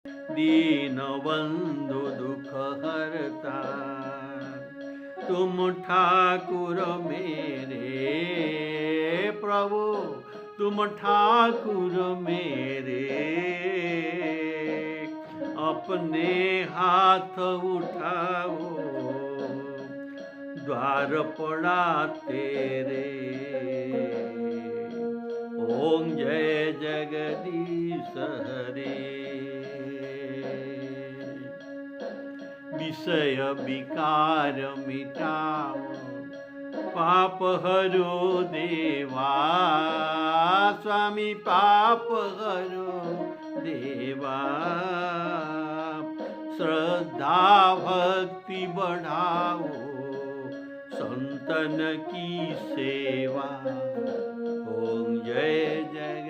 दीनबंधु दुख हरता। तुम ठाकुर मेरे प्रभु, तुम ठाकुर मेरे, अपने हाथ उठाओ, द्वार पड़ा तेरे। ओम जय जगदीश हरे। विषय विकार मिटाओ, पाप हरो देवा, स्वामी पाप हरो देवा। श्रद्धा भक्ति बढ़ाओ, संतन की सेवा। ओम जय जय